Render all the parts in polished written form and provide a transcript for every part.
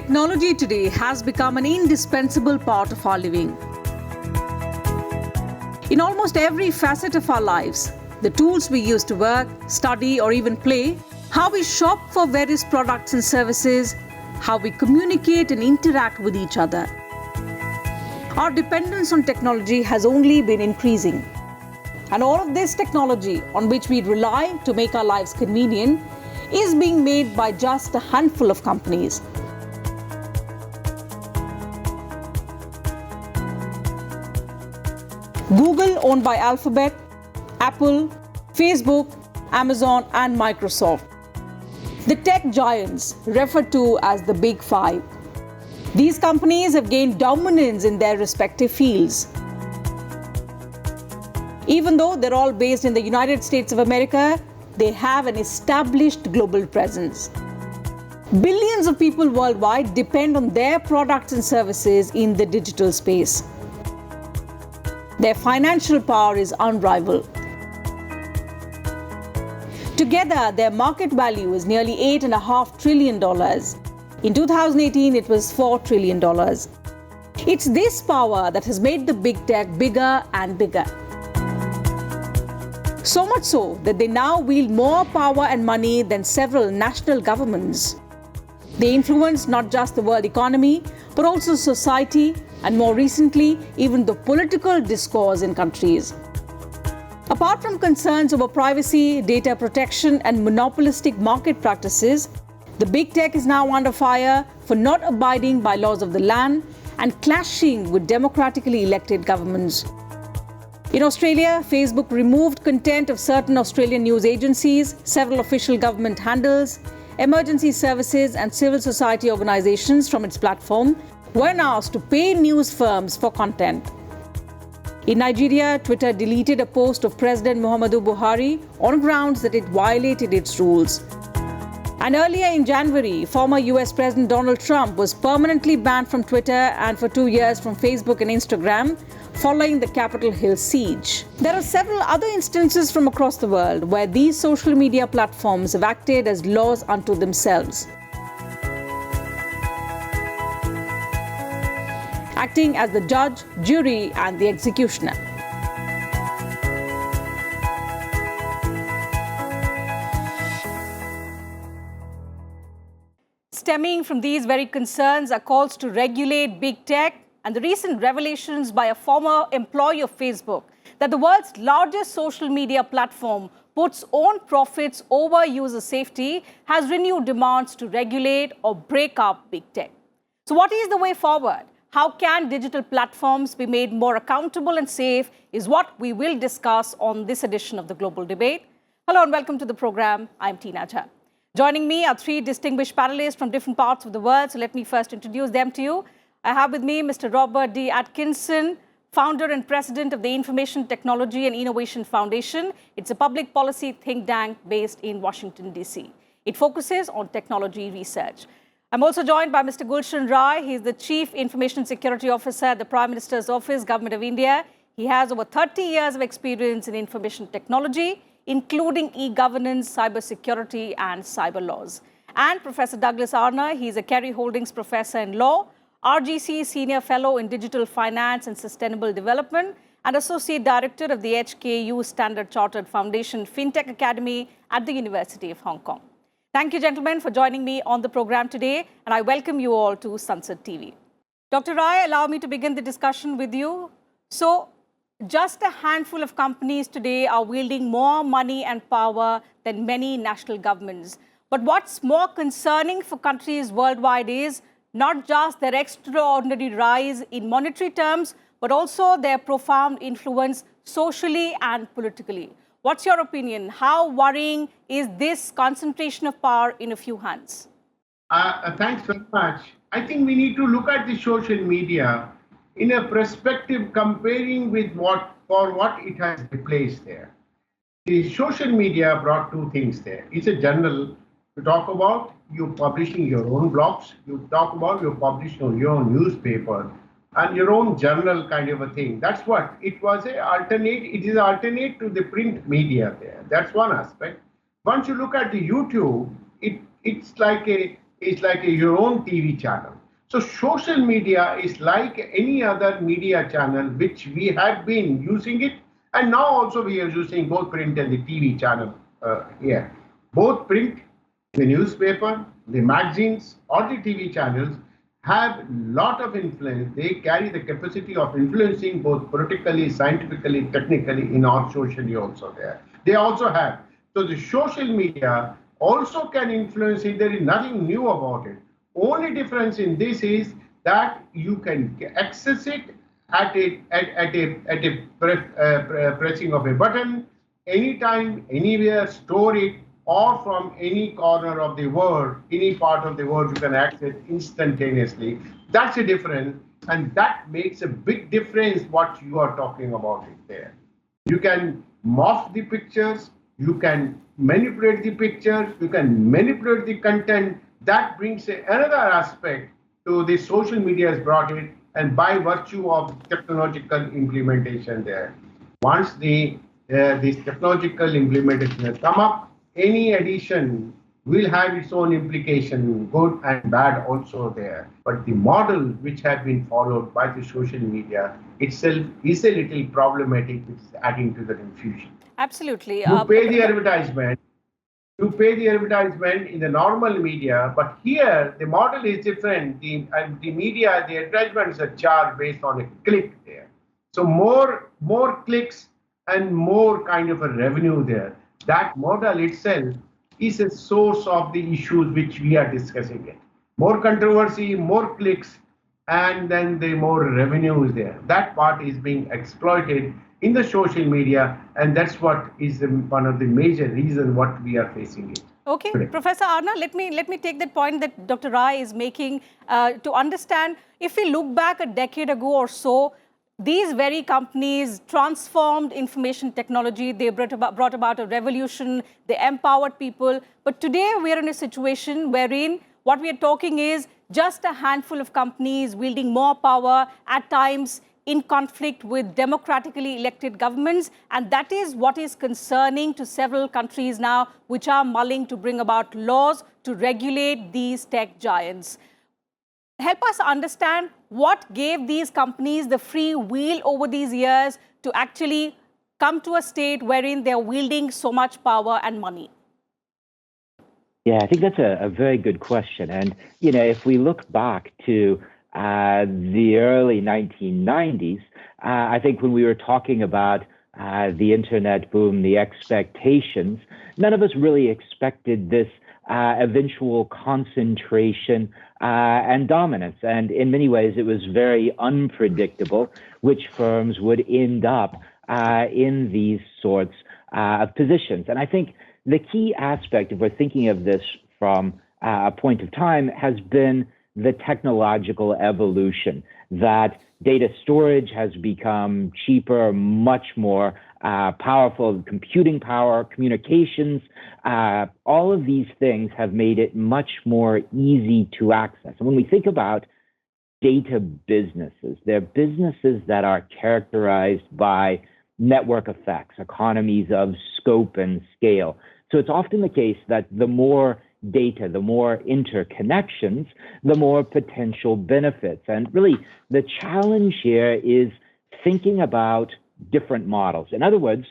Technology today has become an indispensable part of our living. In almost every facet of our lives, the tools we use to work, study, or even play, how we shop for various products and services, how we communicate and interact with each other. Our dependence on technology has only been increasing. And all of this technology on which we rely to make our lives convenient is being made by just a handful of companies. Google, owned by Alphabet, Apple, Facebook, Amazon, and Microsoft. The tech giants referred to as the Big Five. These companies have gained dominance in their respective fields. Even though they're all based in the United States of America, they have an established global presence. Billions of people worldwide depend on their products and services in the digital space. Their financial power is unrivaled. Together, their market value is nearly $8.5 trillion. In 2018, it was $4 trillion. It's this power that has made the big tech bigger and bigger. So much so that they now wield more power and money than several national governments. They influence not just the world economy, but also society, and more recently, even the political discourse in countries. Apart from concerns over privacy, data protection, and monopolistic market practices, the big tech is now under fire for not abiding by laws of the land and clashing with democratically elected governments. In Australia, Facebook removed content of certain Australian news agencies, several official government handles, emergency services, and civil society organizations from its platform when asked to pay news firms for content. In Nigeria, Twitter deleted a post of President Muhammadu Buhari on grounds that it violated its rules. And earlier in January, former US President Donald Trump was permanently banned from Twitter and for 2 years from Facebook and Instagram following the Capitol Hill siege. There are several other instances from across the world where these social media platforms have acted as laws unto themselves, acting as the judge, jury, and the executioner. Stemming from these very concerns are calls to regulate big tech and the recent revelations by a former employee of Facebook that the world's largest social media platform puts own profits over user safety has renewed demands to regulate or break up big tech. So what is the way forward? How can digital platforms be made more accountable and safe is what we will discuss on this edition of the Global Debate. Hello and welcome to the program. I'm Teena. Joining me are three distinguished panelists from different parts of the world. So let me first introduce them to you. I have with me Mr. Robert D. Atkinson, founder and president of the Information Technology and Innovation Foundation. It's a public policy think tank based in Washington, D.C. It focuses on technology research. I'm also joined by Mr. Gulshan Rai. He's the Chief Information Security Officer at the Prime Minister's Office, Government of India. He has over 30 years of experience in information technology, including e-governance, cybersecurity, and cyber laws. And Professor Douglas Arner. He's a Kerry Holdings Professor in Law, RGC Senior Fellow in Digital Finance and Sustainable Development, and Associate Director of the HKU Standard Chartered Foundation FinTech Academy at the University of Hong Kong. Thank you, gentlemen, for joining me on the program today, and I welcome you all to Sansad TV. Dr. Rai, allow me to begin the discussion with you. So, just a handful of companies today are wielding more money and power than many national governments. But what's more concerning for countries worldwide is not just their extraordinary rise in monetary terms, but also their profound influence socially and politically. What's your opinion? How worrying is this concentration of power in a few hands? Thanks very much. I think we need to look at the social media in a perspective comparing with what it has replaced there. The social media brought two things there. It's a journal to talk about you publishing your own blogs, you talk about you publishing on your own newspaper, and your own journal kind of a thing. That's what it was. It is an alternate to the print media there. That's one aspect. Once you look at the YouTube, it's like your own TV channel. So social media is like any other media channel, which we have been using it. And now also we are using both print and the TV channel here. Both print, the newspaper, the magazines, or the TV channels have a lot of influence. They carry the capacity of influencing both politically, scientifically, technically, in our socially also there. They also have. So the social media also can influence it. There is nothing new about it. Only difference in this is that you can access it at a pressing of a button, anytime, anywhere, store it, or from any corner of the world, any part of the world, you can access instantaneously. That's a difference, and that makes a big difference what you are talking about it there. You can morph the pictures, you can manipulate the pictures, you can manipulate the content. That brings another aspect to the social media has brought it, and by virtue of technological implementation there. Once this technological implementation has come up, any addition will have its own implication, good and bad also there. But the model which has been followed by the social media itself is a little problematic, which is adding to the confusion. Absolutely. You pay the advertisement. You pay the advertisement in the normal media, but here the model is different. The media, the advertisements are charged based on a click there. So more clicks and more kind of a revenue there. That model itself is a source of the issues which we are discussing it. More controversy, more clicks, and then the more revenue is there. That part is being exploited in the social media, and that's what is one of the major reasons what we are facing it. Okay, today. Professor Arner, let me take that point that Dr. Rai is making to understand. If we look back a decade ago or so, these very companies transformed information technology. They brought about a revolution. They empowered people. But today we are in a situation wherein what we are talking is just a handful of companies wielding more power, at times in conflict with democratically elected governments. And that is what is concerning to several countries now, which are mulling to bring about laws to regulate these tech giants. Help us understand what gave these companies the free wheel over these years to actually come to a state wherein they're wielding so much power and money. Yeah, I think that's a very good question. And, you know, if we look back to the early 1990s, I think when we were talking about the internet boom, the expectations, none of us really expected this eventual concentration and dominance. And in many ways, it was very unpredictable which firms would end up in these sorts of positions. And I think the key aspect, if we're thinking of this from a point of time, has been the technological evolution, that data storage has become cheaper, much more powerful, computing power, communications, all of these things have made it much more easy to access. And when we think about data businesses, they're businesses that are characterized by network effects, economies of scope and scale. So it's often the case that the more data, the more interconnections, the more potential benefits. And really, the challenge here is thinking about different models. In other words,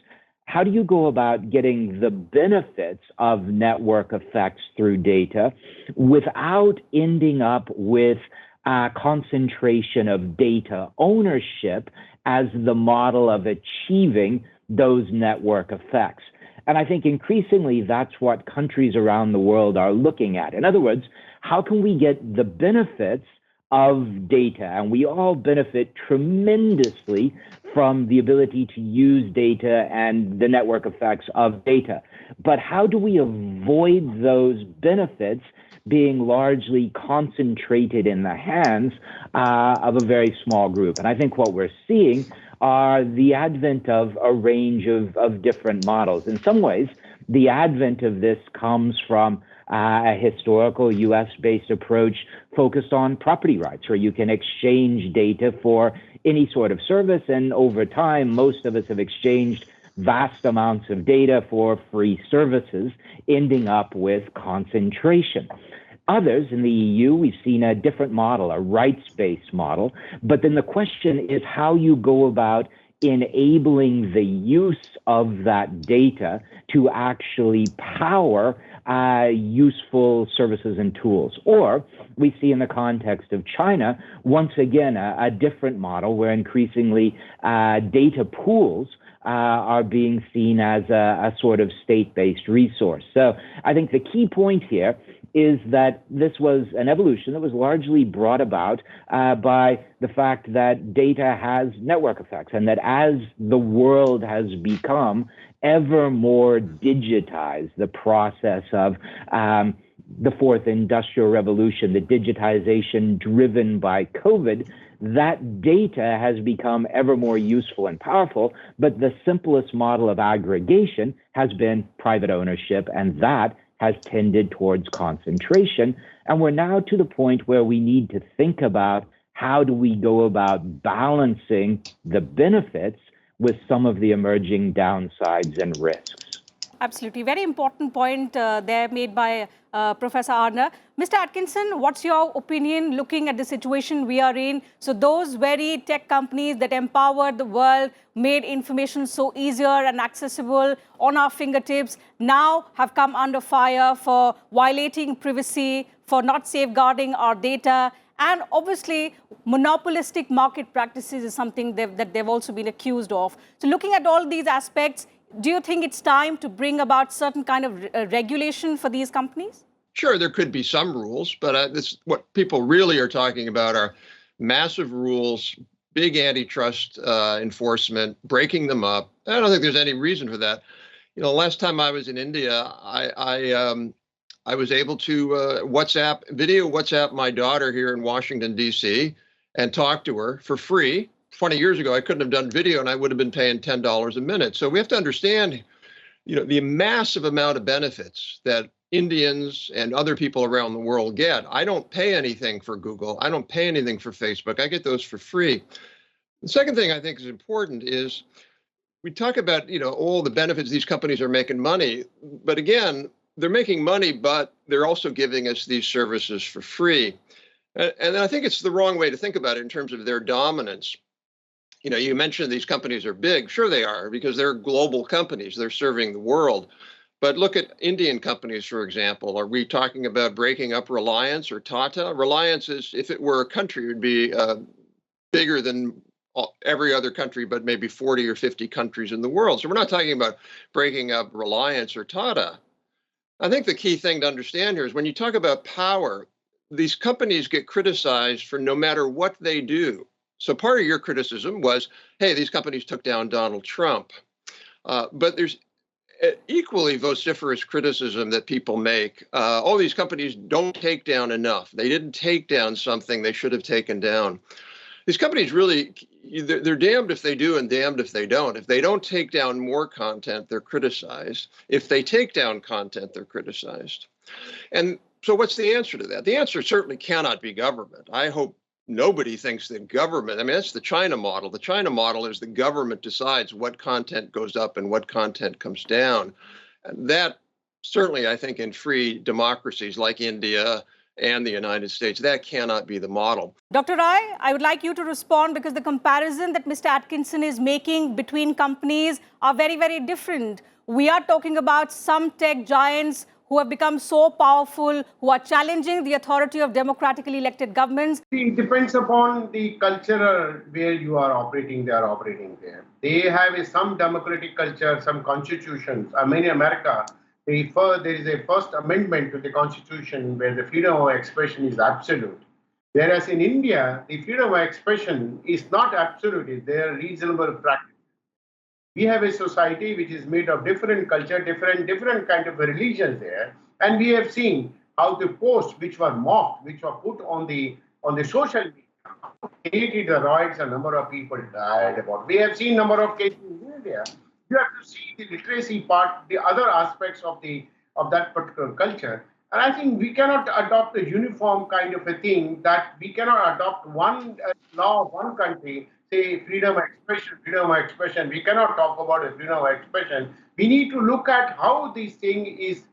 how do you go about getting the benefits of network effects through data without ending up with a concentration of data ownership as the model of achieving those network effects? And I think increasingly that's what countries around the world are looking at. In other words, how can we get the benefits of data? And we all benefit tremendously from the ability to use data and the network effects of data. But how do we avoid those benefits being largely concentrated in the hands of a very small group? And I think what we're seeing are the advent of a range of different models. In some ways, the advent of this comes from a historical US-based approach focused on property rights, where you can exchange data for any sort of service. And over time, most of us have exchanged vast amounts of data for free services, ending up with concentration. Others in the EU, we've seen a different model, a rights-based model. But then the question is how you go about enabling the use of that data to actually power useful services and tools. Or we see in the context of China, once again, a different model where increasingly data pools are being seen as a sort of state-based resource. So I think the key point here is that this was an evolution that was largely brought about by the fact that data has network effects, and that as the world has become ever more digitized, the process of the fourth industrial revolution, the digitization driven by COVID, that data has become ever more useful and powerful, but the simplest model of aggregation has been private ownership, and that has tended towards concentration. And we're now to the point where we need to think about how do we go about balancing the benefits with some of the emerging downsides and risks. Absolutely. Very important point there made by Professor Arner. Mr. Atkinson, what's your opinion looking at the situation we are in? So those very tech companies that empowered the world, made information so easier and accessible on our fingertips, now have come under fire for violating privacy, for not safeguarding our data. And obviously, monopolistic market practices is something that they've also been accused of. So looking at all these aspects, do you think it's time to bring about certain kind of regulation for these companies? Sure, there could be some rules, but what people really are talking about are massive rules, big antitrust enforcement, breaking them up. I don't think there's any reason for that. You know, last time I was in India, I was able to video WhatsApp my daughter here in Washington, D.C. and talk to her for free. 20 years ago, I couldn't have done video and I would have been paying $10 a minute. So we have to understand, you know, the massive amount of benefits that Indians and other people around the world get. I don't pay anything for Google. I don't pay anything for Facebook. I get those for free. The second thing I think is important is we talk about, you know, all the benefits these companies are making money. But again, they're making money, but they're also giving us these services for free. And I think it's the wrong way to think about it in terms of their dominance. You know, you mentioned these companies are big. Sure they are, because they're global companies. They're serving the world. But look at Indian companies, for example. Are we talking about breaking up Reliance or Tata? Reliance is, if it were a country, it would be bigger than every other country, but maybe 40 or 50 countries in the world. So we're not talking about breaking up Reliance or Tata. I think the key thing to understand here is when you talk about power, these companies get criticized for no matter what they do. So part of your criticism was, hey, these companies took down Donald Trump. But there's equally vociferous criticism that people make. All these companies don't take down enough. They didn't take down something they should have taken down. These companies really, they're damned if they do and damned if they don't. If they don't take down more content, they're criticized. If they take down content, they're criticized. And so what's the answer to that? The answer certainly cannot be government. I hope nobody thinks that government, I mean, that's the China model. The China model is the government decides what content goes up and what content comes down. And that certainly, I think, in free democracies like India and the United States, that cannot be the model. Dr. Rai, I would like you to respond because the comparison that Mr. Atkinson is making between companies are very, very different. We are talking about some tech giants who have become so powerful, who are challenging the authority of democratically elected governments. It depends upon the culture where you are operating, they are operating there. They have some democratic culture, some constitutions. I mean, in America, there is a first amendment to the constitution where the freedom of expression is absolute. Whereas in India, the freedom of expression is not absolute, there are reasonable practices. We have a society which is made of different culture, different kind of religions there. And we have seen how the posts which were mocked, which were put on the social media, created the riots, a number of people died about. We have seen number of cases in India. You have to see the literacy part, the other aspects of that particular culture. And I think we cannot adopt a uniform kind of a thing that we cannot adopt one law of one country, say freedom of expression. We cannot talk about a freedom of expression. We need to look at how this thing is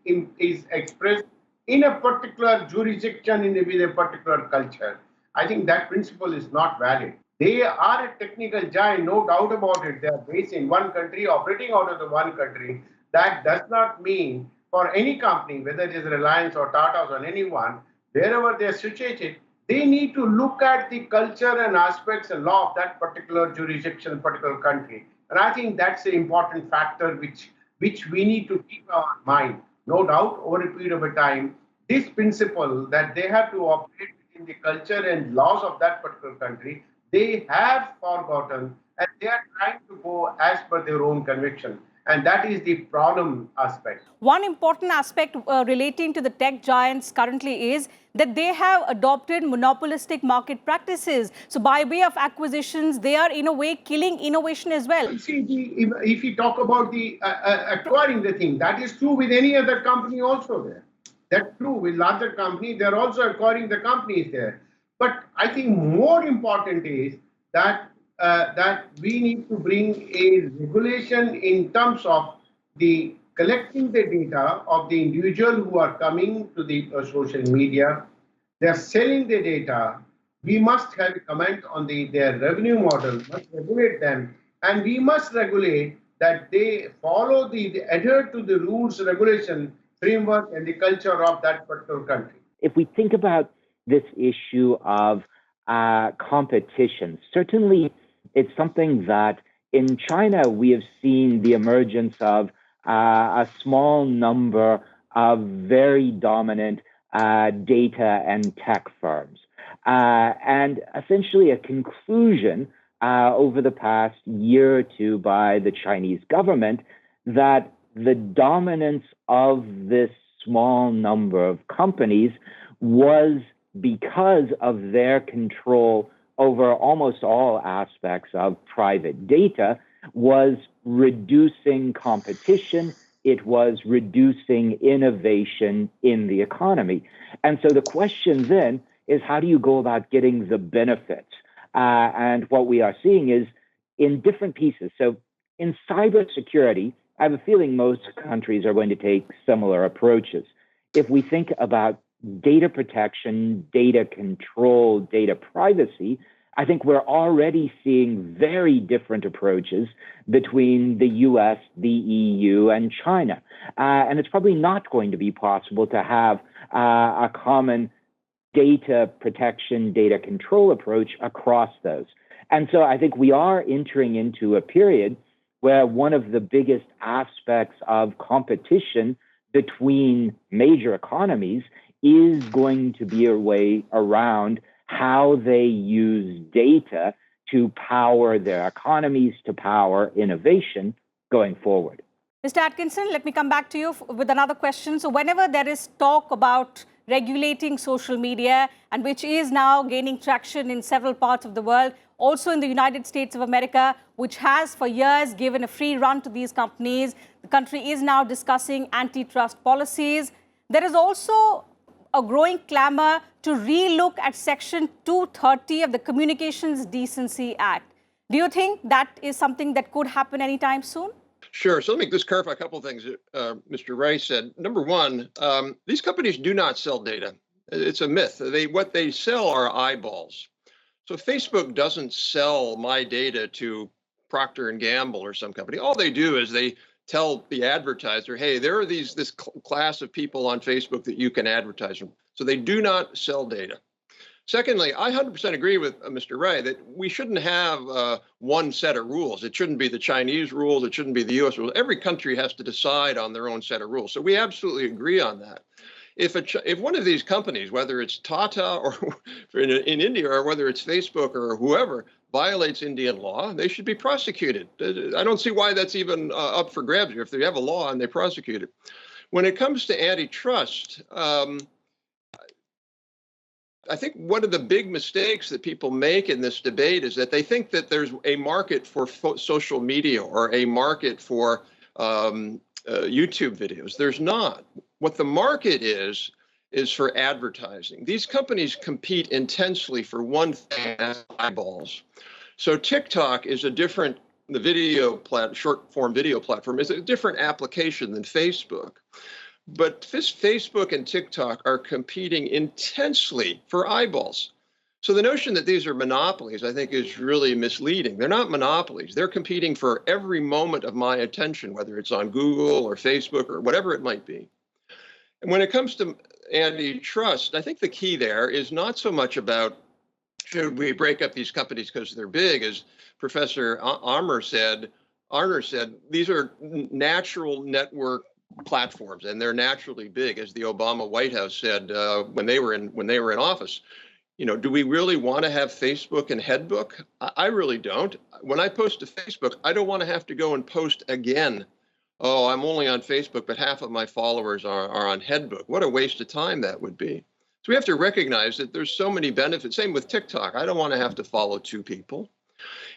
expressed in a particular jurisdiction with a particular culture, I think that principle is not valid. They are a technical giant, no doubt about it. They are based in one country, operating out of the one country. That does not mean for any company, whether it is Reliance or Tata's or anyone, wherever they are situated, they need to look at the culture and aspects and law of that particular jurisdiction, particular country. And I think that's an important factor which we need to keep our mind. No doubt, over a period of a time, this principle that they have to operate in the culture and laws of that particular country, they have forgotten and they are trying to go as per their own conviction. And that is the problem aspect. One important aspect relating to the tech giants currently is that they have adopted monopolistic market practices. So by way of acquisitions, they are in a way killing innovation as well. See, if you talk about the acquiring the thing, that is true with any other company also there. That's true with larger companies. They're also acquiring the companies there. But I think more important is that that we need to bring a regulation in terms of the collecting the data of the individual who are coming to the social media. They're selling the data. We must have a comment on their revenue model, must regulate them, and we must regulate that they follow adhere to the rules, regulation, framework, and the culture of that particular country. If we think about this issue of competition, certainly it's something that in China we have seen the emergence of a small number of very dominant data and tech firms. And essentially a conclusion over the past year or two by the Chinese government that the dominance of this small number of companies was because of their control over almost all aspects of private data, was reducing competition. It was reducing innovation in the economy. And so the question then is, how do you go about getting the benefits? And what we are seeing is in different pieces. So in cybersecurity, I have a feeling most countries are going to take similar approaches. If we think about data protection, data control, data privacy, I think we're already seeing very different approaches between the US, the EU, and China. And it's probably not going to be possible to have a common data protection, data control approach across those. And so I think we are entering into a period where one of the biggest aspects of competition between major economies is going to be a way around how they use data to power their economies, to power innovation going forward. Mr. Atkinson, let me come back to you with another question. So whenever there is talk about regulating social media, and which is now gaining traction in several parts of the world, also in the United States of America, which has for years given a free run to these companies, the country is now discussing antitrust policies. There is also a growing clamor to relook at Section 230 of the Communications Decency Act. Do you think that is something that could happen anytime soon? Sure. So let me just clarify a couple of things that Mr. Ray said. Number one, these companies do not sell data. It's a myth. What they sell are eyeballs. So Facebook doesn't sell my data to Procter & Gamble or some company. All they do is they tell the advertiser, hey, there are this class of people on Facebook that you can advertise from. So they do not sell data. Secondly, I 100% agree with Mr. Ray that we shouldn't have one set of rules. It shouldn't be the Chinese rules. It shouldn't be the US rules. Every country has to decide on their own set of rules. So we absolutely agree on that. If one of these companies, whether it's Tata or in India or whether it's Facebook or whoever, violates Indian law, they should be prosecuted. I don't see why that's even up for grabs here if they have a law and they prosecute it. When it comes to antitrust, I think one of the big mistakes that people make in this debate is that they think that there's a market for social media or a market for YouTube videos. There's not. What the market is for advertising. These companies compete intensely for one thing, that's eyeballs. So TikTok is a different, short form video platform is a different application than Facebook. But Facebook and TikTok are competing intensely for eyeballs. So the notion that these are monopolies, I think, is really misleading. They're not monopolies. They're competing for every moment of my attention, whether it's on Google or Facebook or whatever it might be. And when it comes to antitrust, I think the key there is not so much about should we break up these companies because they're big, as Professor Arner said, these are natural network platforms, and they're naturally big, as the Obama White House said when they were in office. You know, do we really want to have Facebook and Headbook? I really don't. When I post to Facebook, I don't want to have to go and post again. Oh, I'm only on Facebook, but half of my followers are on Headbook. What a waste of time that would be. So we have to recognize that there's so many benefits. Same with TikTok. I don't want to have to follow two people.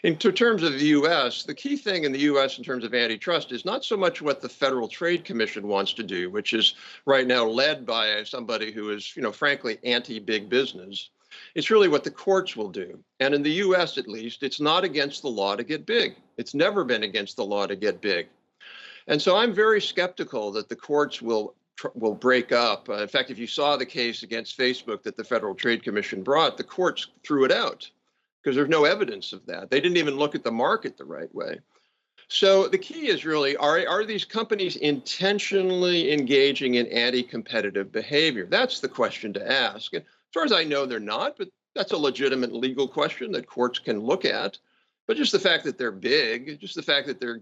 In terms of the U.S., the key thing in the U.S. in terms of antitrust is not so much what the Federal Trade Commission wants to do, which is right now led by somebody who is, frankly, anti-big business. It's really what the courts will do. And in the U.S., at least, it's not against the law to get big. It's never been against the law to get big. And so I'm very skeptical that the courts will break up. In fact, if you saw the case against Facebook that the Federal Trade Commission brought, the courts threw it out because there's no evidence of that. They didn't even look at the market the right way. So the key is really, are these companies intentionally engaging in anti-competitive behavior? That's the question to ask. And as far as I know, they're not, but that's a legitimate legal question that courts can look at. But just the fact that they're big, just the fact that they're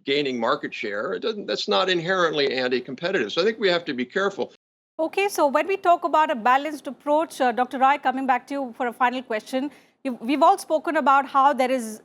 gaining market share, that's not inherently anti-competitive. So I think we have to be careful. Okay, so when we talk about a balanced approach, Dr. Rai, coming back to you for a final question, we've all spoken about how there is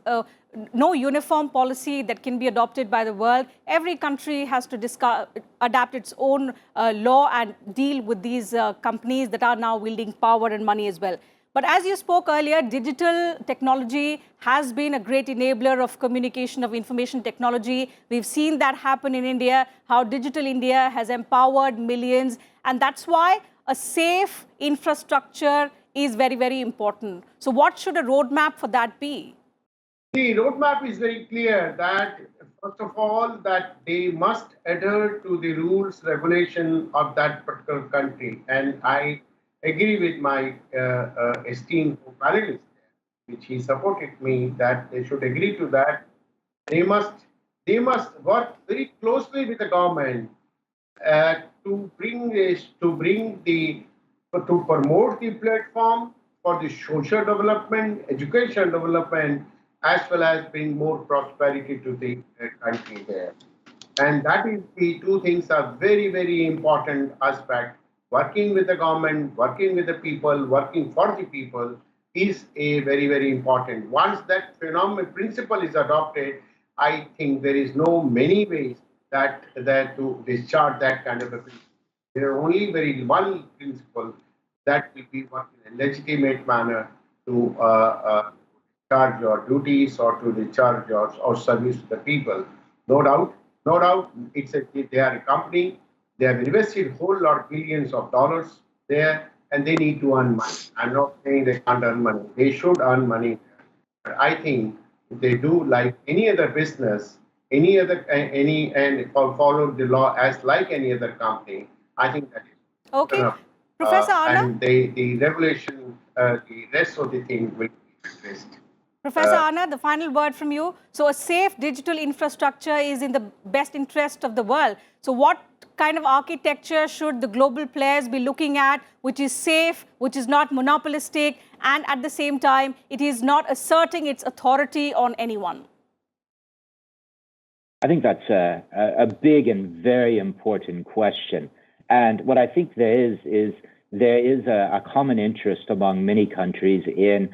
no uniform policy that can be adopted by the world. Every country has to adapt its own law and deal with these companies that are now wielding power and money as well. But as you spoke earlier, digital technology has been a great enabler of communication, of information technology. We've seen that happen in India, how Digital India has empowered millions. And that's why a safe infrastructure is very, very important. So what should a roadmap for that be? The roadmap is very clear that, first of all, that they must adhere to the rules, regulation of that particular country. And I agree with my esteemed panelist, which he supported me, that they should agree to that. They must work very closely with the government to promote the platform for the social development, education development, as well as bring more prosperity to the country there. And that is the two things are very, very important aspect. Working with the government, working with the people, working for the people is a very, very important. Once that principle is adopted, I think there is no many ways that to discharge that kind of a principle. There are only very one principle that will be working in a legitimate manner to discharge your duties or to discharge your service to the people. No doubt, they are a company. They have invested whole lot billions of dollars there, and they need to earn money. I'm not saying they can't earn money. They should earn money. But I think if they do like any other business, and follow the law as like any other company, I think that is okay. Enough. Professor Arner? And the regulation, the rest of the thing will be addressed. Professor Arner, the final word from you. So a safe digital infrastructure is in the best interest of the world. So what kind of architecture should the global players be looking at, which is safe, which is not monopolistic, and at the same time, it is not asserting its authority on anyone? I think that's a big and very important question. And what I think there is a common interest among many countries in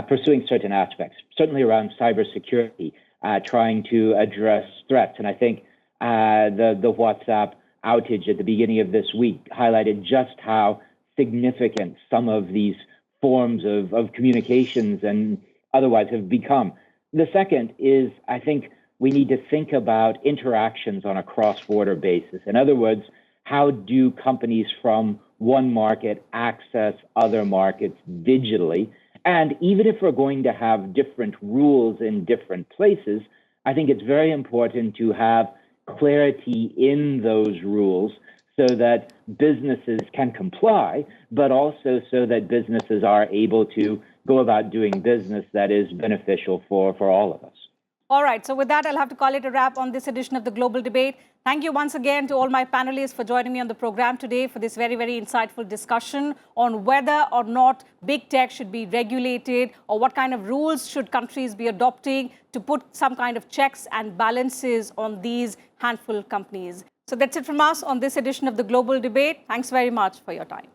pursuing certain aspects, certainly around cybersecurity, trying to address threats. And I think the WhatsApp outage at the beginning of this week highlighted just how significant some of these forms of communications and otherwise have become. The second is, I think, we need to think about interactions on a cross-border basis. In other words, how do companies from one market access other markets digitally? And even if we're going to have different rules in different places, I think it's very important to have clarity in those rules so that businesses can comply, but also so that businesses are able to go about doing business that is beneficial for all of us. All right, so with that, I'll have to call it a wrap on this edition of the Global Debate. Thank you once again to all my panelists for joining me on the program today for this very, very insightful discussion on whether or not big tech should be regulated or what kind of rules should countries be adopting to put some kind of checks and balances on these handful companies. So that's it from us on this edition of the Global Debate. Thanks very much for your time.